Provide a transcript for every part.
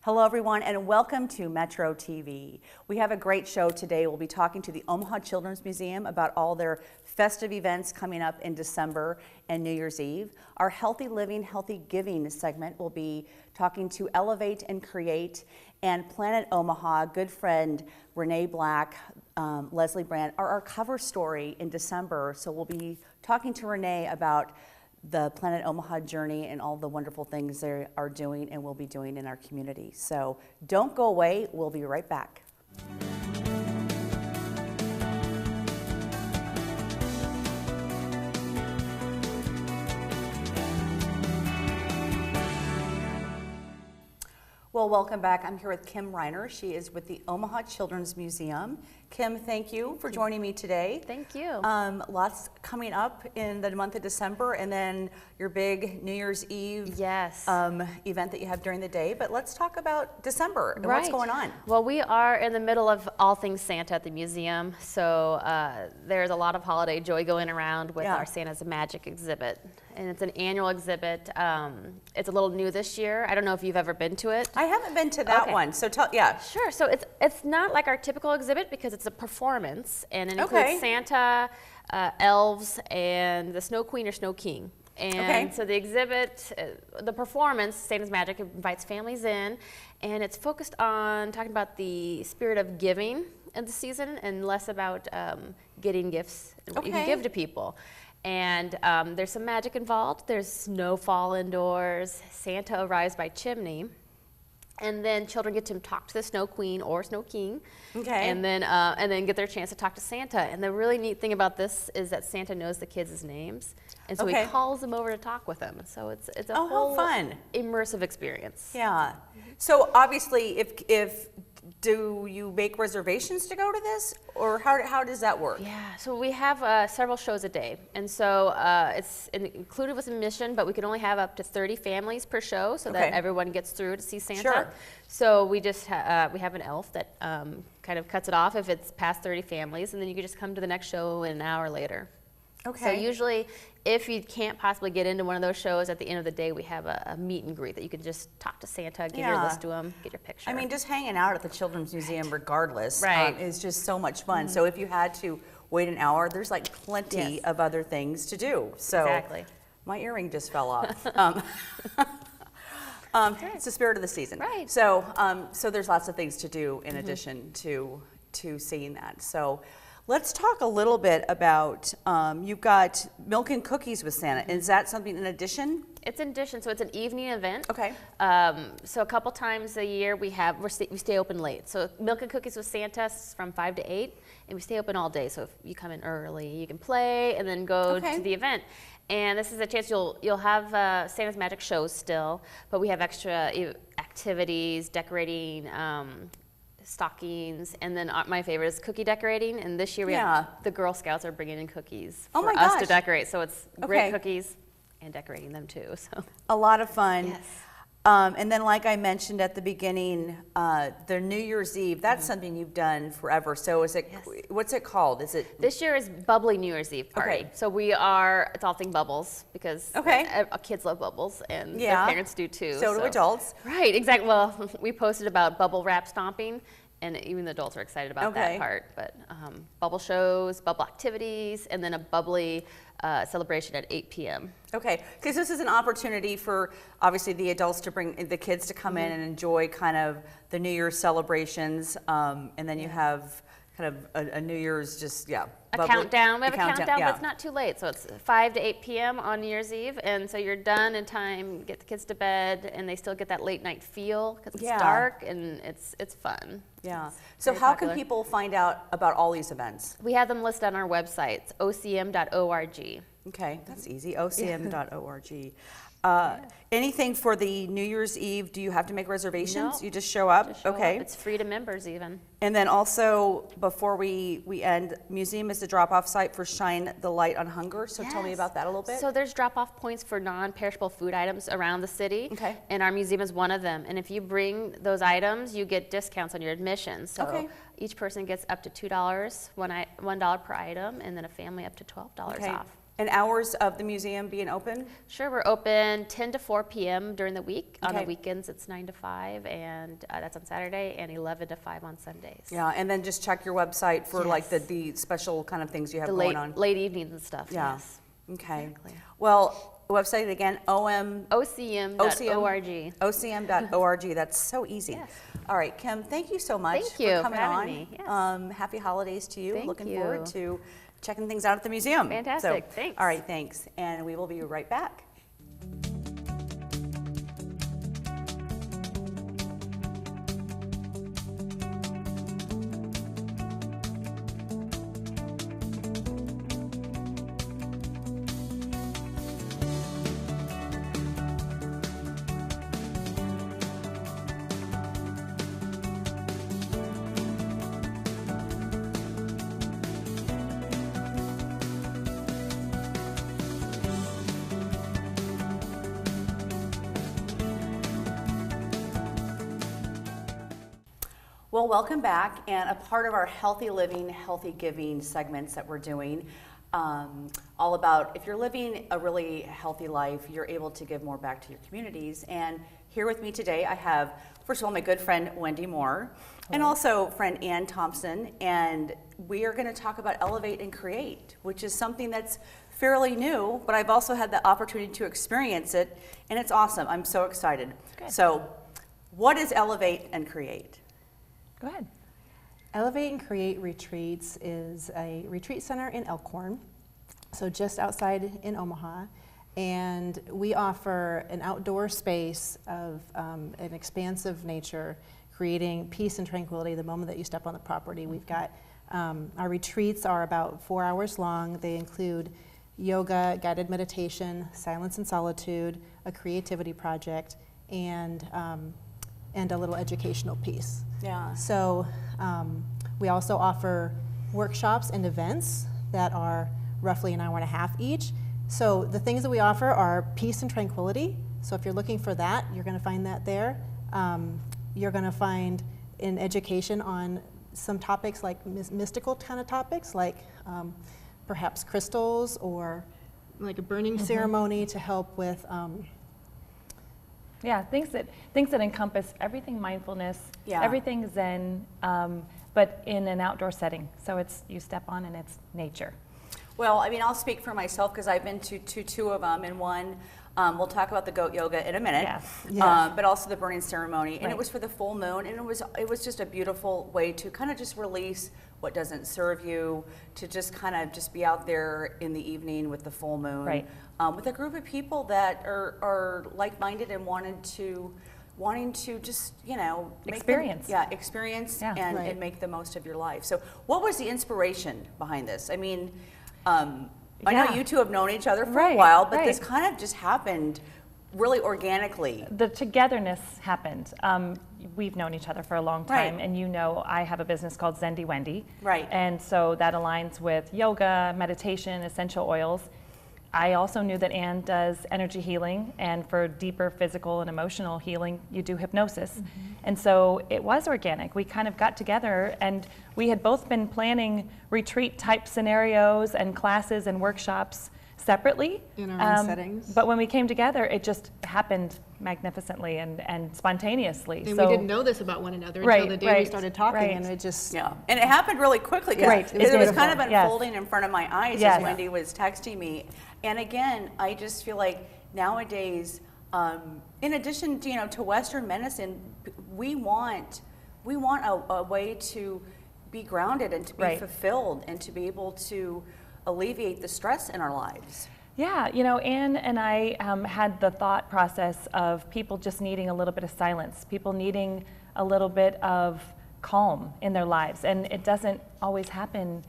Hello everyone and welcome to Metro TV. We have a great show today. We'll be talking to the Omaha Children's Museum about all their festive events coming up in December and New Year's Eve. Our Healthy Living, Healthy Giving segment will be talking to Elevate and Create and Planet Omaha. Good friend Renee Black, Leslie Brand are our cover story in December. So we'll be talking to Renee about the Planet Omaha journey and all the wonderful things they are doing and will be doing in our community. So don't go away, we'll be right back. Well, welcome back. I'm here with Kim Reiner. She is with the Omaha Children's Museum. Kim, thank you for joining me today. Thank you. Lots coming up in the month of December, and then your big New Year's Eve event that you have during the day. But let's talk about December and what's going on. Well, we are in the middle of all things Santa at the museum, so there's a lot of holiday joy going around with our Santa's Magic exhibit. And it's an annual exhibit. It's a little new this year. I don't know if you've ever been to it. I haven't been to that one, so tell, Sure, so it's not like our typical exhibit because it's a performance, and it includes Santa, elves, and the Snow Queen or Snow King. And so the exhibit, the performance, Santa's Magic, invites families in, and it's focused on talking about the spirit of giving in the season and less about getting gifts and what you can give to people. And there's some magic involved. There's snowfall indoors. Santa arrives by chimney. And then children get to talk to the Snow Queen or Snow King. And then get their chance to talk to Santa. And the really neat thing about this is that Santa knows the kids' names. And so he calls them over to talk with them. So it's a whole fun immersive experience. Yeah. So obviously, do you make reservations to go to this, or how does that work? Yeah, so we have several shows a day, and so it's included with admission, but we can only have up to 30 families per show, so that everyone gets through to see Santa. Sure. So we just we have an elf that kind of cuts it off if it's past 30 families, and then you can just come to the next show an hour later. So usually, if you can't possibly get into one of those shows, at the end of the day, we have a meet and greet that you can just talk to Santa, give your list to him, get your picture. I mean, just hanging out at the Children's Museum regardless is just so much fun. So if you had to wait an hour, there's like plenty of other things to do. So my earring just fell off. It's the spirit of the season. So, so there's lots of things to do in addition to seeing that. So let's talk a little bit about, you've got Milk and Cookies with Santa. Is that something in addition? It's in addition, so it's an evening event. So a couple times a year we stay open late. So Milk and Cookies with Santa is from 5 to 8, and we stay open all day. So if you come in early, you can play and then go to the event. And this is a chance you'll have Santa's Magic shows still, but we have extra activities, decorating, stockings, and then my favorite is cookie decorating. And this year we have the Girl Scouts are bringing in cookies for us to decorate. So it's great cookies and decorating them too. So a lot of fun. And then, like I mentioned at the beginning, the New Year's Eve, that's something you've done forever. So is it, what's it called? Is it? This year is Bubbly New Year's Eve party. So it's all thing bubbles because kids love bubbles and their parents do too. So do adults. Right, exactly. Well, we posted about bubble wrap stomping, and even the adults are excited about that part. But bubble shows, bubble activities, and then a bubbly celebration at 8 p.m. Okay, because this is an opportunity for obviously the adults to bring the kids to come in and enjoy kind of the New Year's celebrations, and then you have kind of a New Year's a countdown. We have a countdown, but it's not too late. So it's 5 to 8 p.m. on New Year's Eve, and so you're done in time, get the kids to bed, and they still get that late night feel because it's dark and it's fun. So how can people find out about all these events? We have them listed on our website, ocm.org. Okay, that's easy, ocm.org. Anything for the New Year's Eve, do you have to make reservations? No. You just show up? It's free to members even. And then also, before we end, museum is the drop-off site for Shine the Light on Hunger. So tell me about that a little bit. So there's drop-off points for non-perishable food items around the city. And our museum is one of them. And if you bring those items, you get discounts on your admission. So each person gets up to $2, $1 per item, and then a family up to $12 off. And hours of the museum being open? Sure, we're open 10 to 4 p.m. during the week. Okay. On the weekends, it's 9 to 5, and that's on Saturday, and 11 to 5 on Sundays. Yeah, and then just check your website for like the special kind of things you have going on. Late evenings and stuff. Yeah. Yes. Okay. Exactly. Well, the website again, OCM.org. OCM.org. That's so easy. Yes. All right, Kim, thank you so much Thank you for coming for having on. me. Yes. Happy holidays to you. Thank Looking you. forward to checking things out at the museum. Fantastic. So, Thanks. All right, thanks. And we will be right back. Well, welcome back, and a part of our Healthy Living, Healthy Giving segments that we're doing, all about if you're living a really healthy life, you're able to give more back to your communities. And here with me today, I have, first of all, my good friend Wendy Moore, and also friend Ann Thompson, and we are going to talk about Elevate and Create, which is something that's fairly new, but I've also had the opportunity to experience it, and it's awesome. I'm so excited. Good. So, what is Elevate and Create? Go ahead. Elevate and Create Retreats is a retreat center in Elkhorn, so just outside in Omaha. And we offer an outdoor space of an expansive nature, creating peace and tranquility the moment that you step on the property. We've got, our retreats are about 4 hours long. They include yoga, guided meditation, silence and solitude, a creativity project, and a little educational piece. Yeah. So we also offer workshops and events that are roughly an hour and a half each. So the things that we offer are peace and tranquility. So if you're looking for that, you're going to find that there. You're going to find an education on some topics like mystical kind of topics, like perhaps crystals or like a burning ceremony to help with yeah, things that encompass everything mindfulness, Yeah. everything Zen, but in an outdoor setting. So it's you step on and it's nature. Well, I mean, I'll speak for myself because I've been to two of them, and one, we'll talk about the goat yoga in a minute, Yes. but also the burning ceremony, and it Right. was for the full moon, and it was just a beautiful way to kind of just release what doesn't serve you, to just kind of just be out there in the evening with the full moon, Right. With a group of people that are like-minded and wanting to just, you know, Experience. experience Yeah. and Right. make the most of your life. So what was the inspiration behind this? I mean, I know Yeah. you two have known each other for a Right, while, but right. this kind of just happened really organically. The togetherness happened. We've known each other for a long time, Right. and you know I have a business called Zendy Wendy. Right. And so that aligns with yoga, meditation, essential oils. I also knew that Anne does energy healing, and for deeper physical and emotional healing, you do hypnosis. And so it was organic. We kind of got together, and we had both been planning retreat type scenarios and classes and workshops separately. In our own settings. But when we came together, it just happened magnificently and spontaneously. And So we didn't know this about one another Right, until the day we right, started talking, right. and it just Yeah, and it happened really quickly because Right, it was kind of beautiful. Yes. unfolding in front of my eyes Yes. as Wendy was texting me. And again, I just feel like nowadays, in addition to, to Western medicine, we want a way to be grounded and to be Right. fulfilled and to be able to alleviate the stress in our lives. yeah, Anne and I had the thought process of people just needing a little bit of silence, people needing a little bit of calm in their lives. And it doesn't always happen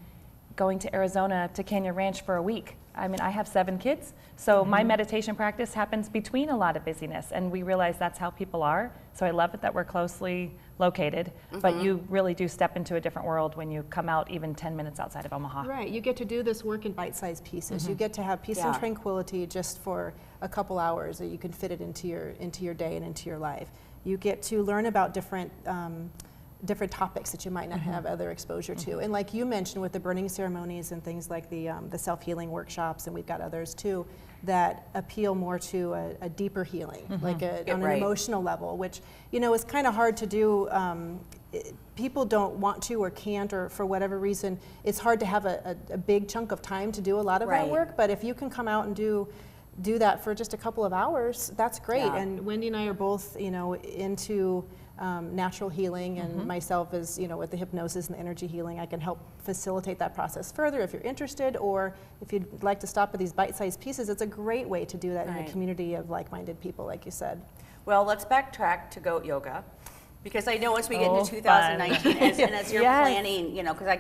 going to Arizona to Canyon Ranch for a week. I mean, I have 7 kids, so my meditation practice happens between a lot of busyness, and we realize that's how people are. So I love it that we're closely located, but you really do step into a different world when you come out even 10 minutes outside of Omaha. right. You get to do this work in bite-sized pieces. You get to have peace and Yeah. tranquility just for a couple hours, that you can fit it into your day and into your life. You get to learn about different different topics that you might not have other exposure to. And like you mentioned with the burning ceremonies and things like the self-healing workshops, and we've got others too, that appeal more to a deeper healing, like on an emotional level, which, you know, is kind of hard to do. People don't want to or can't, or for whatever reason, it's hard to have a big chunk of time to do a lot of that work. But if you can come out and do that for just a couple of hours, that's great. And Wendy and I are both, you know, into natural healing, and myself is, you know, with the hypnosis and the energy healing, I can help facilitate that process further if you're interested, or if you'd like to stop at these bite-sized pieces. It's a great way to do that in a community of like-minded people, like you said. Well, let's backtrack to goat yoga, because I know as we get into 2019, and as you're planning, you know, because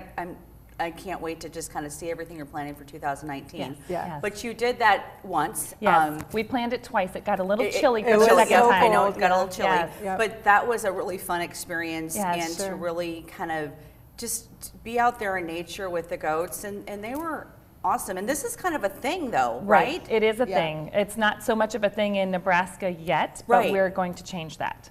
I can't wait to just kind of see everything you're planning for 2019. Yes. But you did that once. Yes, we planned it twice. It got a little chilly for It the was second so time. I know it got a little chilly, Yes. but that was a really fun experience, and to really kind of just be out there in nature with the goats, and they were awesome. And this is kind of a thing, though, right? It is a thing. It's not so much of a thing in Nebraska yet, but we're going to change that.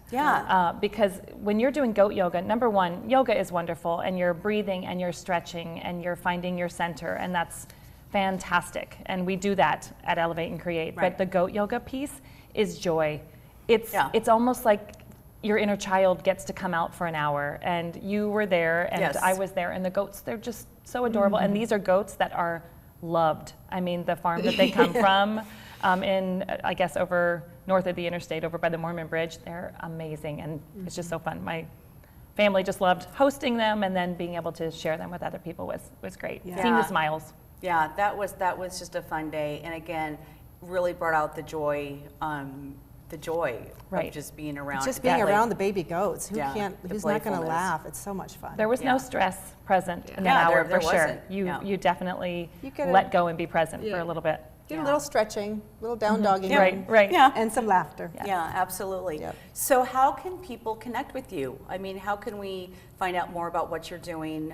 Because when you're doing goat yoga, number one, yoga is wonderful, and you're breathing and you're stretching and you're finding your center, and that's fantastic. And we do that at Elevate and Create. But the goat yoga piece is joy. It's almost like your inner child gets to come out for an hour, and you were there, and I was there, and the goats, they're just so adorable. And these are goats that are loved. I mean, the farm that they come from in, I guess, over north of the interstate, over by the Mormon Bridge, they're amazing, and it's just so fun. My family just loved hosting them, and then being able to share them with other people was great. Seeing the smiles. Yeah, that was just a fun day, and again, really brought out the joy. Of just being around. Just being around the baby goats. Who's not going to laugh? It's so much fun. There was no stress present in that hour, for sure. You definitely let go and be present for a little bit. Get a little stretching, a little down dogging, and some laughter. Yeah, absolutely. So how can people connect with you? I mean, how can we find out more about what you're doing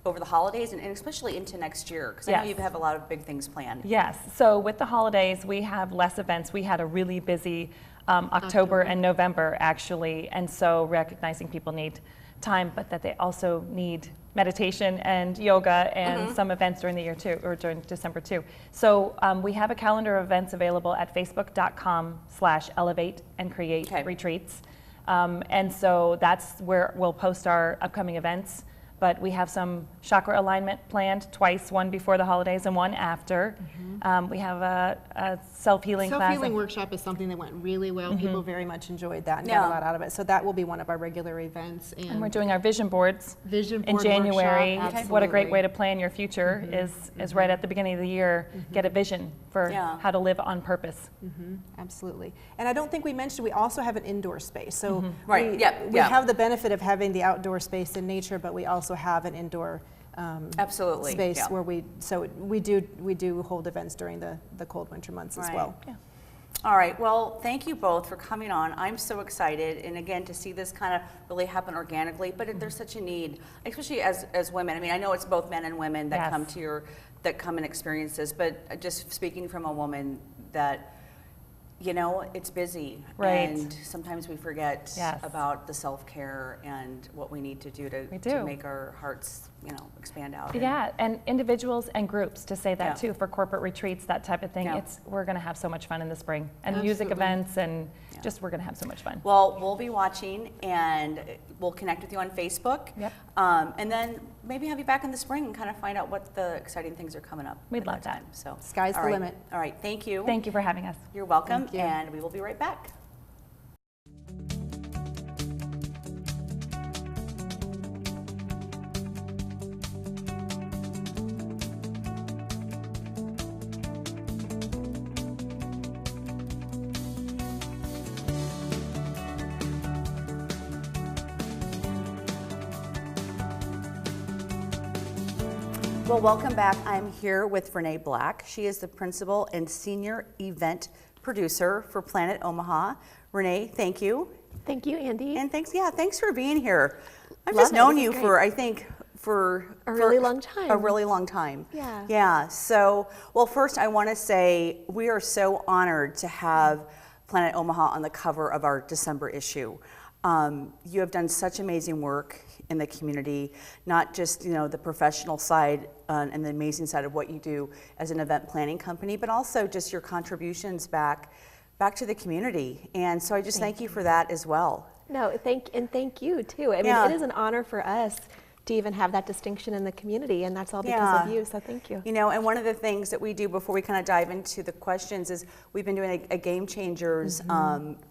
over the holidays, and especially into next year? Because I know you have a lot of big things planned. Yes. So with the holidays, we have less events. We had a really busy October and November, actually, and so recognizing people need time, but that they also need meditation and yoga and some events during the year too, or during December too. So we have a calendar of events available at facebook.com/elevate and create retreats. And so that's where we'll post our upcoming events. But we have some chakra alignment planned twice, one before the holidays and one after. We have a self-healing class. Self-healing workshop is something that went really well. People very much enjoyed that and got a lot out of it. So that will be one of our regular events. And we're doing our vision boards in January. What a great way to plan your future is right at the beginning of the year, get a vision for how to live on purpose. Absolutely. And I don't think we mentioned, we also have an indoor space. So we have the benefit of having the outdoor space in nature, but we also have an indoor space where we do hold events during the cold winter months as well. All right, well, thank you both for coming on. I'm so excited, and again, to see this kind of really happen organically, but there's such a need, especially as women. I mean, I know it's both men and women that come and experience this, but just speaking from a woman that, you know, it's busy, and sometimes we forget about the self-care and what we need to do to make our hearts, you know, expand out. Yeah, and individuals and groups to say that too, for corporate retreats, that type of thing. We're going to have so much fun in the spring, and music events, and just we're going to have so much fun. Well, we'll be watching, and we'll connect with you on Facebook, and then maybe have you back in the spring and kind of find out what the exciting things are coming up. We'd love that. So sky's the limit. All right, thank you. Thank you for having us. You're welcome, and we will be right back. Well, welcome back. I'm here with Renee Black. She is the principal and senior event producer for Planet Omaha. Renee, thank you. Thank you, Andy. And thanks for being here. I've just known you for, I think, for a really long time. A really long time. Yeah. Yeah. So, well, first I want to say we are so honored to have Planet Omaha on the cover of our December issue. You have done such amazing work in the community, not just the professional side and the amazing side of what you do as an event planning company, but also just your contributions back to the community. And so I just thank you for that as well. No, thank you too. I mean, it is an honor for us to even have that distinction in the community, and that's all because of you, so thank you. And one of the things that we do before we kind of dive into the questions is we've been doing a Game Changers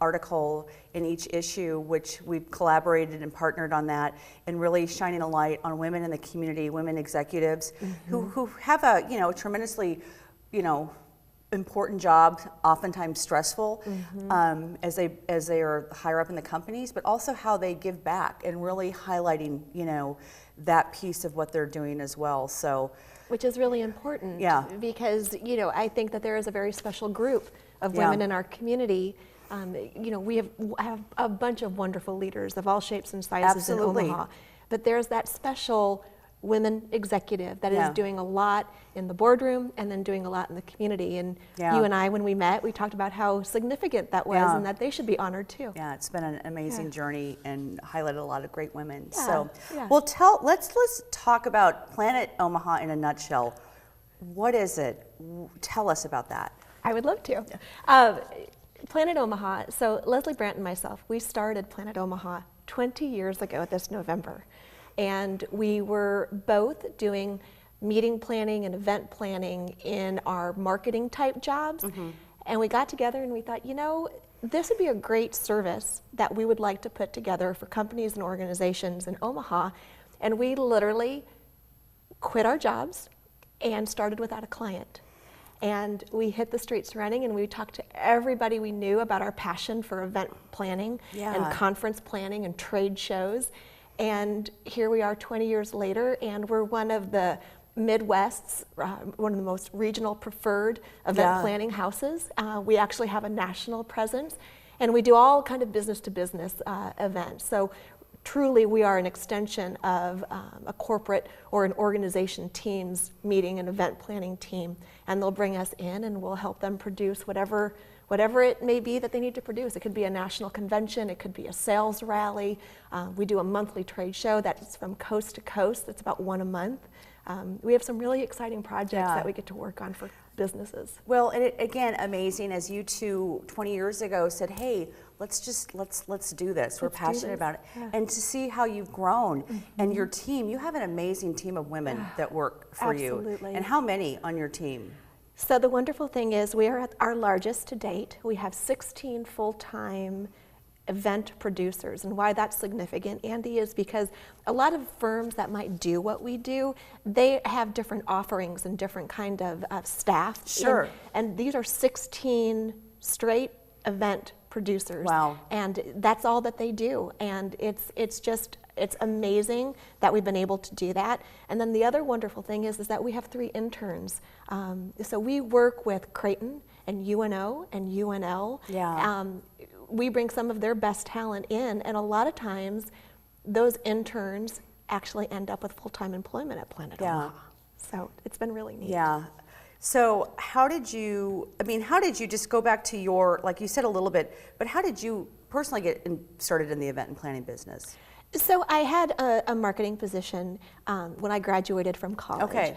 article in each issue, which we've collaborated and partnered on that, and really shining a light on women in the community, women executives who have a tremendously important job, oftentimes stressful, as they are higher up in the companies, but also how they give back and really highlighting that piece of what they're doing as well. So, which is really important, because I think that there is a very special group of women in our community. We have a bunch of wonderful leaders of all shapes and sizes in Omaha, but there's that special women executive that is doing a lot in the boardroom and then doing a lot in the community. And you and I, when we met, we talked about how significant that was and that they should be honored too. Yeah, it's been an amazing journey and highlighted a lot of great women. Yeah. So, well, let's talk about Planet Omaha in a nutshell. What is it? Tell us about that. I would love to. Planet Omaha, so Leslie Brandt and myself, we started Planet Omaha 20 years ago this November. And we were both doing meeting planning and event planning in our marketing type jobs. And we got together and we thought, this would be a great service that we would like to put together for companies and organizations in Omaha. And we literally quit our jobs and started without a client. And we hit the streets running, and we talked to everybody we knew about our passion for event planning and conference planning and trade shows. And here we are 20 years later, and we're one of the Midwest's, one of the most regional preferred event planning houses. We actually have a national presence, and we do all kind of business to business events. So truly we are an extension of a corporate or an organization team's meeting and event planning team. And they'll bring us in and we'll help them produce whatever it may be that they need to produce. It could be a national convention, it could be a sales rally. We do a monthly trade show that's from coast to coast, that's about one a month. We have some really exciting projects that we get to work on for businesses. Well, and again, amazing as you two 20 years ago said, hey, let's do this. We're passionate about it. Yeah. And to see how you've grown and your team, you have an amazing team of women that work for you. And how many on your team? So the wonderful thing is we are at our largest to date. We have 16 full-time event producers. And why that's significant, Andy, is because a lot of firms that might do what we do, they have different offerings and different kind of staff. Sure. And these are 16 straight event producers. Wow. And that's all that they do. And it's amazing that we've been able to do that. And then the other wonderful thing is that we have 3 interns. So we work with Creighton and UNO and UNL. Yeah. We bring some of their best talent in, and a lot of times those interns actually end up with full-time employment at Planet Omaha. So it's been really neat. Yeah. So how did you just go back to your, like you said a little bit, but how did you personally get started in the event and planning business? So I had a marketing position when I graduated from college. Okay.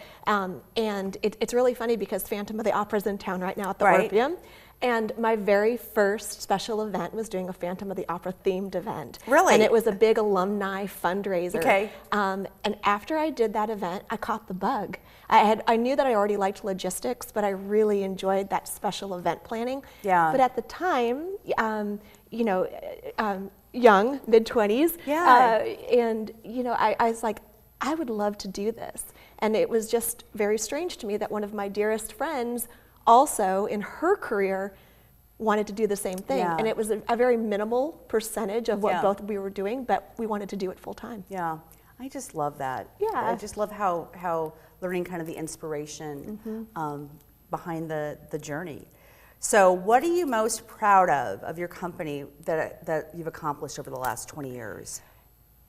And it's really funny because Phantom of the Opera's in town right now at the Orpheum. And my very first special event was doing a Phantom of the Opera themed event. Really? And it was a big alumni fundraiser. Okay. And after I did that event, I caught the bug. I knew that I already liked logistics, but I really enjoyed that special event planning. Yeah. But at the time, young, mid-20s, and I was like, I would love to do this. And it was just very strange to me that one of my dearest friends also in her career wanted to do the same thing. And it was a very minimal percentage of what both we were doing, but we wanted to do it full time. Yeah, I just love that. Yeah. I just love how learning kind of the inspiration behind the journey. So what are you most proud of your company that you've accomplished over the last 20 years?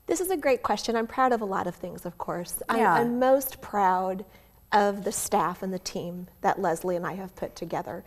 This is a great question. I'm proud of a lot of things, of course. I'm most proud of the staff and the team that Leslie and I have put together.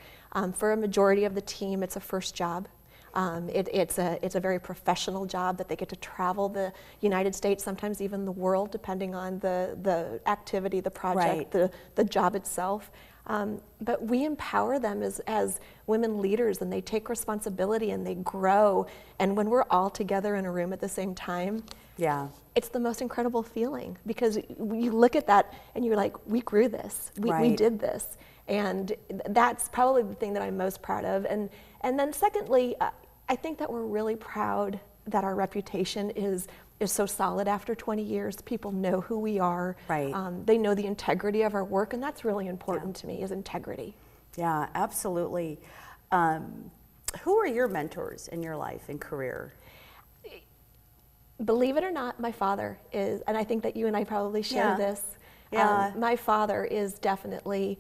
For a majority of the team, it's a first job. It's a very professional job that they get to travel the United States, sometimes even the world, depending on the activity, the project, Right. the job itself. But we empower them as women leaders, and they take responsibility and they grow. And when we're all together in a room at the same time, Yeah. it's the most incredible feeling, because you look at that and you're like, we grew this, we Right. did this. And that's probably the thing that I'm most proud of. And then secondly, I think that we're really proud that our reputation is so solid after 20 years. People know who we are. Right. They know the integrity of our work, and that's really important to me, is integrity. Yeah, absolutely. Who are your mentors in your life and career? Believe it or not, my father is, and I think that you and I probably share Yeah. this. Yeah. My father is definitely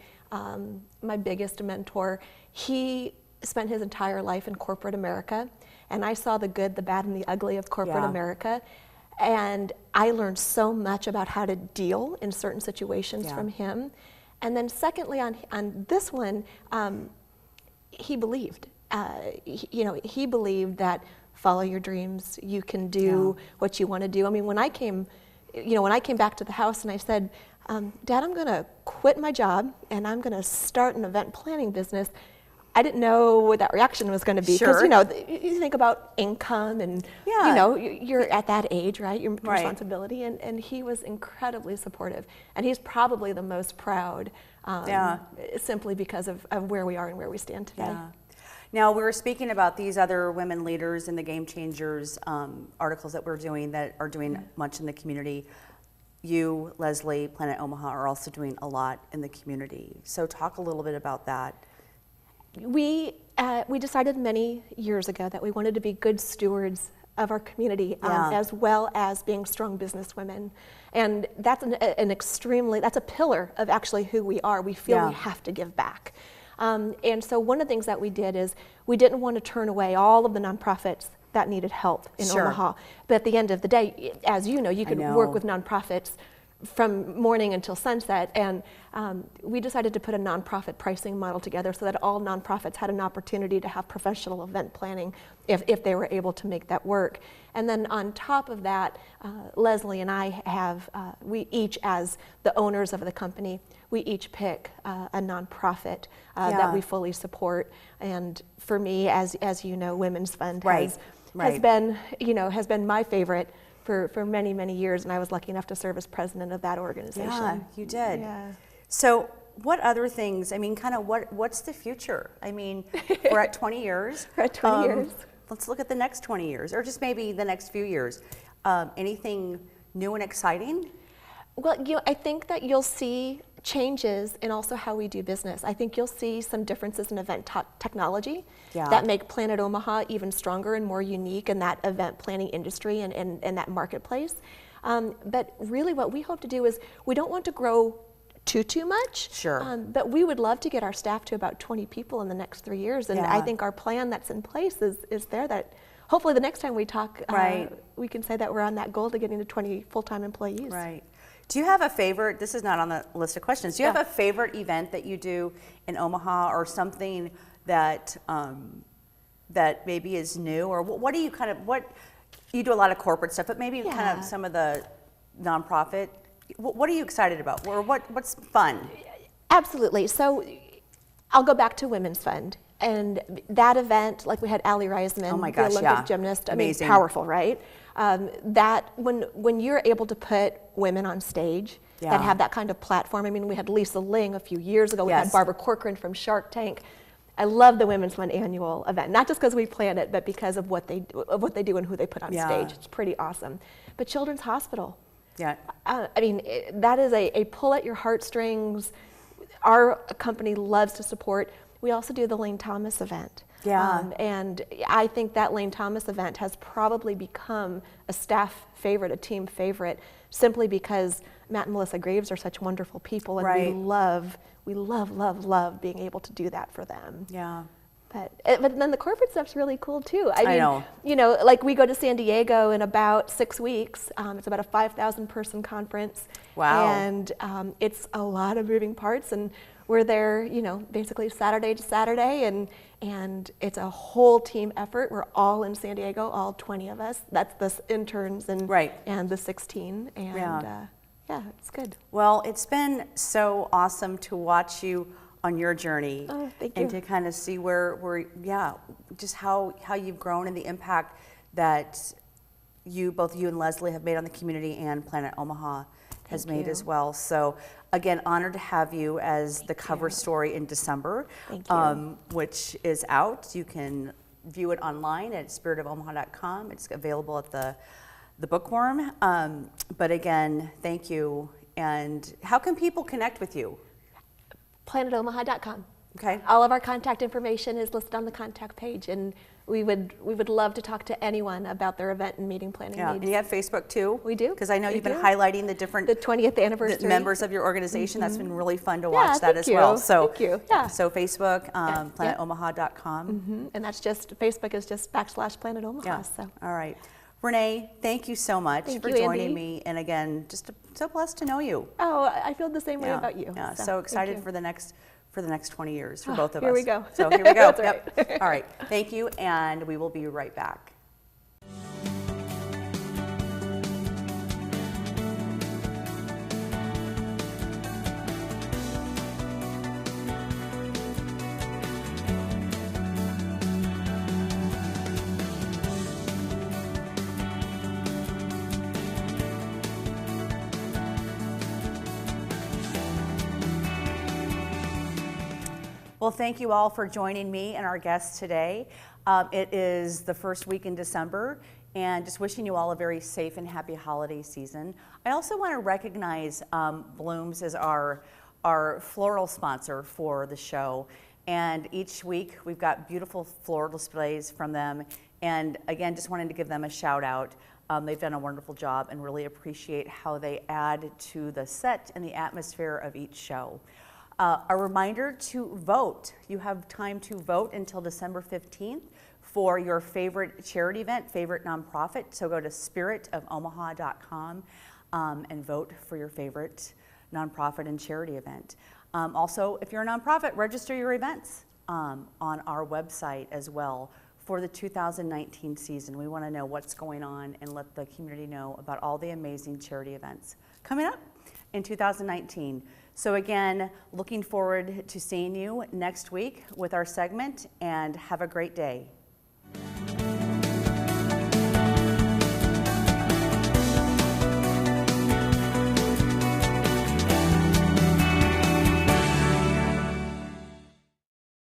my biggest mentor. He spent his entire life in corporate America, and I saw the good, the bad, and the ugly of corporate Yeah. America. And I learned so much about how to deal in certain situations Yeah. from him. And then secondly, on this one, he believed. He believed that follow your dreams. You can do what you want to do. I mean, when I came back to the house and I said, Dad, I'm going to quit my job and I'm going to start an event planning business, I didn't know what that reaction was going to be. Because, Sure. you think about income and, Yeah. you're at that age, right? Your Right. responsibility. And he was incredibly supportive. And he's probably the most proud, simply because of where we are and where we stand today. Yeah. Now, we were speaking about these other women leaders and the Game Changers articles that we're doing that are doing much in the community. You, Leslie, Planet Omaha are also doing a lot in the community. So talk a little bit about that. We decided many years ago that we wanted to be good stewards of our community, as well as being strong businesswomen. And that's that's a pillar of actually who we are. We feel we have to give back. And so one of the things that we did is we didn't want to turn away all of the nonprofits that needed help in Omaha. But at the end of the day, as you know, you can work with nonprofits from morning until sunset. And we decided to put a nonprofit pricing model together so that all nonprofits had an opportunity to have professional event planning if they were able to make that work. And then on top of that, Leslie and I have, we each, as the owners of the company, we each pick a nonprofit that we fully support. And for me, as you know, Women's Fund has been my favorite for many, many years, and I was lucky enough to serve as president of that organization. Yeah, you did. Yeah. So what other things, I mean, kind of what's the future? I mean, we're at 20 years. We're at 20 years. Let's look at the next 20 years, or just maybe the next few years. Anything new and exciting? Well, I think that you'll see changes in also how we do business. I think you'll see some differences in event technology that make Planet Omaha even stronger and more unique in that event planning industry and that marketplace. But really what we hope to do is we don't want to grow too much. Sure. But we would love to get our staff to about 20 people in the next 3 years. And I think our plan that's in place is there, that hopefully the next time we talk, we can say that we're on that goal to getting to 20 full-time employees. Right. Do you have a favorite, this is not on the list of questions, do you have a favorite event that you do in Omaha, or something that that maybe is new, or what do you you do a lot of corporate stuff, but maybe kind of some of the nonprofit, what are you excited about, or what's fun? Absolutely. So I'll go back to Women's Fund. And that event, like we had Allie Reisman, the Olympic gymnast, amazing. Powerful, right? That when you're able to put women on stage that have that kind of platform. I mean, we had Lisa Ling a few years ago. We had Barbara Corcoran from Shark Tank. I love the Women's Fund annual event, not just because we plan it, but because of what they do and who they put on stage. It's pretty awesome. But Children's Hospital. Yeah. I mean, that is a pull at your heartstrings. Our company loves to support. We also do the Lane Thomas event. And I think that Lane Thomas event has probably become a staff favorite, a team favorite, simply because Matt and Melissa Graves are such wonderful people, and we love being able to do that for them. But then the corporate stuff's really cool too. I mean, you know, like we go to San Diego in about 6 weeks. It's about a 5,000 person conference. And it's a lot of moving parts, and we're there, you know, basically Saturday to Saturday, and it's a whole team effort. We're all in San Diego, all 20 of us. That's the interns and and the 16, and yeah, it's good. Well, it's been so awesome to watch you on your journey. Oh, thank you. And to kind of see where just how you've grown and the impact that both you and Leslie have made on the community, and Planet Omaha has made as well. So again, honored to have you as the cover story in December, which is out. You can view it online at spiritofomaha.com. It's available at the bookworm. But again, thank you. And how can people connect with you? planetomaha.com. Okay. All of our contact information is listed on the contact page, and we would love to talk to anyone about their event and meeting planning needs. And you have Facebook too? We do. Because I know you've been highlighting the 20th anniversary members of your organization. That's been really fun to watch that as well. So thank you. So Facebook, planetomaha.com. And that's Facebook is just /Planet Omaha. So. All right. Renee, thank you so much for joining me. And again, just so blessed to know you. Oh, I feel the same way about you. Yeah, so excited for the next 20 years for both of us. Here we go. So here we go. That's right. All right. Thank you, and we will be right back. Well, thank you all for joining me and our guests today. It is the first week in December, and just wishing you all a very safe and happy holiday season. I also want to recognize Blooms as our floral sponsor for the show. And each week we've got beautiful floral displays from them. And again, just wanted to give them a shout out. They've done a wonderful job, and really appreciate how they add to the set and the atmosphere of each show. A reminder to vote. You have time to vote until December 15th for your favorite charity event, favorite nonprofit. So go to spiritofomaha.com and vote for your favorite nonprofit and charity event. Also, if you're a nonprofit, register your events on our website as well for the 2019 season. We want to know what's going on and let the community know about all the amazing charity events coming up in 2019. So again, looking forward to seeing you next week with our segment, and have a great day.